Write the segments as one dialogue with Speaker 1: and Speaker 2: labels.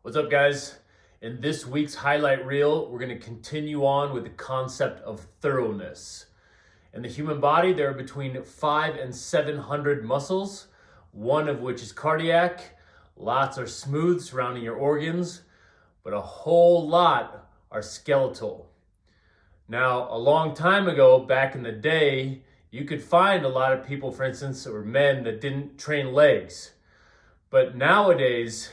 Speaker 1: What's up, guys? In this week's highlight reel, we're going to continue on with the concept of thoroughness. In the human body, there are between 500 and 700 muscles, one of which is cardiac. Lots are smooth surrounding your organs, but a whole lot are skeletal. Now, a long time ago, back in the day, you could find a lot of people, for instance, or men that didn't train legs. But nowadays,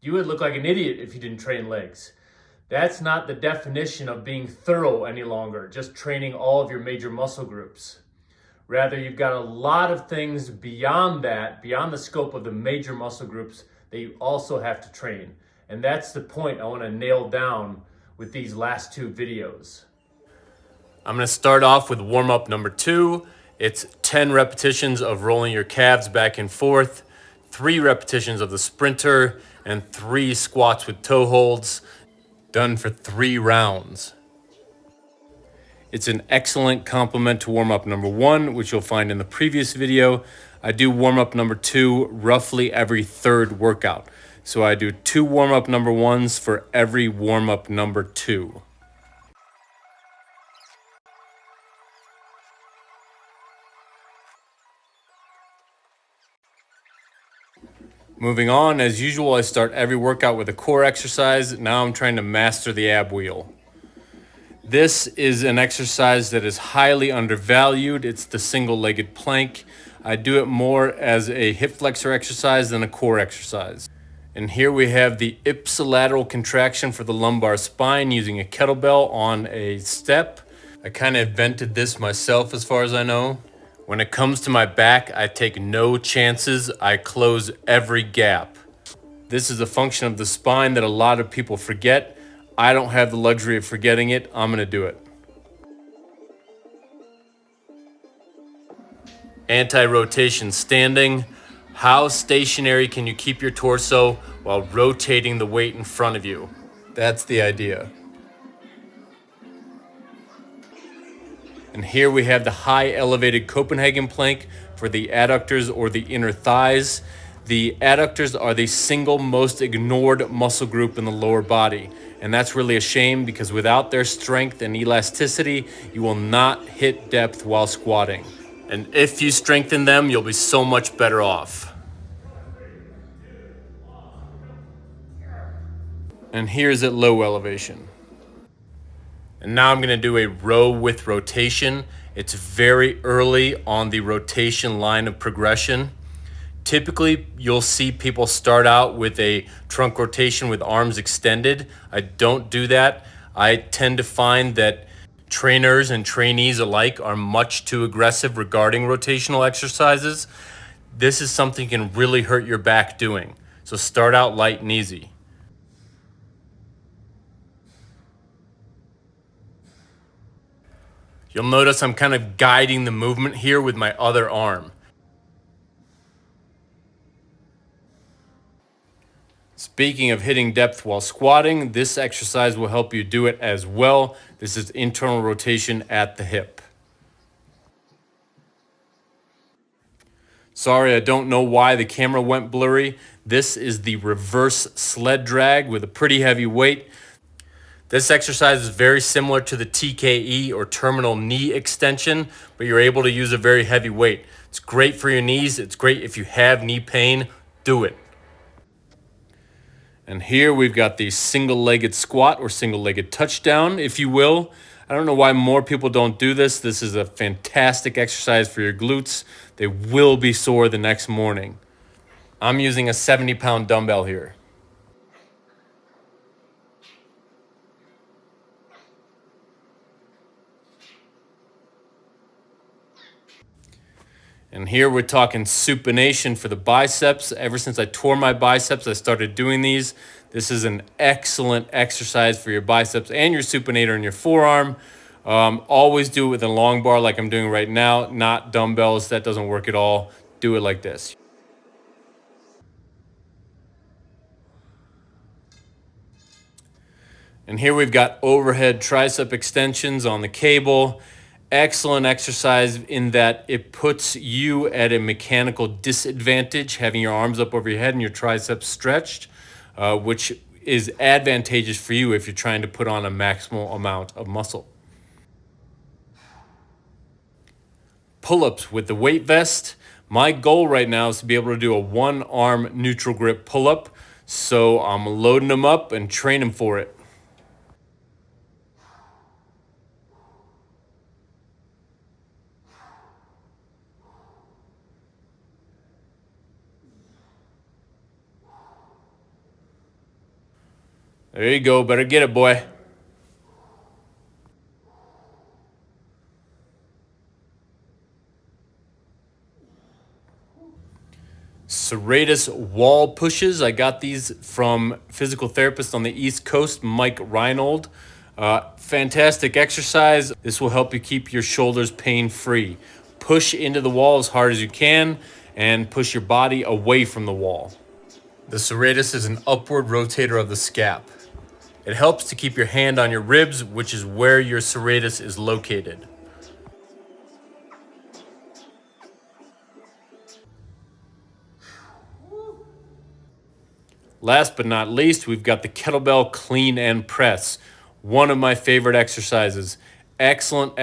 Speaker 1: you would look like an idiot if you didn't train legs. That's not the definition of being thorough any longer, just training all of your major muscle groups. Rather, you've got a lot of things beyond that, beyond the scope of the major muscle groups that you also have to train. And that's the point I want to nail down with these last two videos. I'm going to start off with warm-up number 2. It's 10 repetitions of rolling your calves back and forth, 3 repetitions of the sprinter, and 3 squats with toe holds, done for 3 rounds. It's an excellent complement to warm-up number 1, which you'll find in the previous video. I do warm-up number 2 roughly every 3rd workout. So I do 2 warm-up number 1s for every warm-up number 2. Moving on, as usual, I start every workout with a core exercise. Now I'm trying to master the ab wheel. This is an exercise that is highly undervalued. It's the single-legged plank. I do it more as a hip flexor exercise than a core exercise. And here we have the ipsilateral contraction for the lumbar spine using a kettlebell on a step. I kind of invented this myself as far as I know. When it comes to my back, I take no chances. I close every gap. This is a function of the spine that a lot of people forget. I don't have the luxury of forgetting it. I'm gonna do it. Anti-rotation standing. How stationary can you keep your torso while rotating the weight in front of you? That's the idea. And here we have the high elevated Copenhagen plank for the adductors or the inner thighs. The adductors are the single most ignored muscle group in the lower body. And that's really a shame because without their strength and elasticity, you will not hit depth while squatting. And if you strengthen them, you'll be so much better off. And here's at low elevation. And now I'm going to do a row with rotation. It's very early on the rotation line of progression. Typically, you'll see people start out with a trunk rotation with arms extended. I don't do that. I tend to find that trainers and trainees alike are much too aggressive regarding rotational exercises. This is something you can really hurt your back doing. So start out light and easy. You'll notice I'm kind of guiding the movement here with my other arm. Speaking of hitting depth while squatting, this exercise will help you do it as well. This is internal rotation at the hip. Sorry, I don't know why the camera went blurry. This is the reverse sled drag with a pretty heavy weight. This exercise is very similar to the TKE or terminal knee extension, but you're able to use a very heavy weight. It's great for your knees. It's great if you have knee pain. Do it. And here we've got the single-legged squat or single-legged touchdown, if you will. I don't know why more people don't do this. This is a fantastic exercise for your glutes. They will be sore the next morning. I'm using a 70-pound dumbbell here. And here we're talking supination for the biceps. Ever since I tore my biceps, I started doing these. This is an excellent exercise for your biceps and your supinator in your forearm. Always do it with a long bar like I'm doing right now, not dumbbells. That doesn't work at all. Do it like this. And here we've got overhead tricep extensions on the cable. Excellent exercise in that it puts you at a mechanical disadvantage, having your arms up over your head and your triceps stretched.
Speaker 2: which is advantageous for you if you're trying to put on a maximal amount of muscle. Pull-ups with the weight vest. My goal right now is to be able to do a one-arm neutral grip pull-up, so I'm loading them up and training for it. There you go, better get it, boy. Serratus wall pushes. I got these from physical therapist on the East Coast, Mike Reinold. Fantastic exercise. This will help you keep your shoulders pain-free. Push into the wall as hard as you can and push your body away from the wall. The serratus is an upward rotator of the scap. It helps to keep your hand on your ribs, which is where your serratus is located. Last but not least, we've got the kettlebell clean and press. One of my favorite exercises. Excellent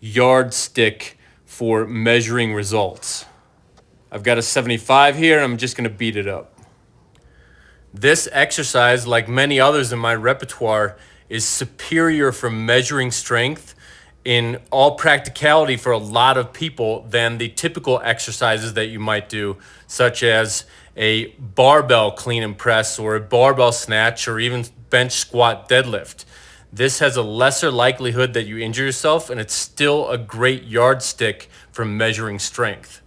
Speaker 2: yardstick for measuring results. I've got a 75 here, and I'm just gonna beat it up. This exercise, like many others in my repertoire, is superior for measuring strength in all practicality for a lot of people than the typical exercises that you might do, such as a barbell clean and press or a barbell snatch or even bench squat deadlift. This has a lesser likelihood that you injure yourself, and it's still a great yardstick for measuring strength.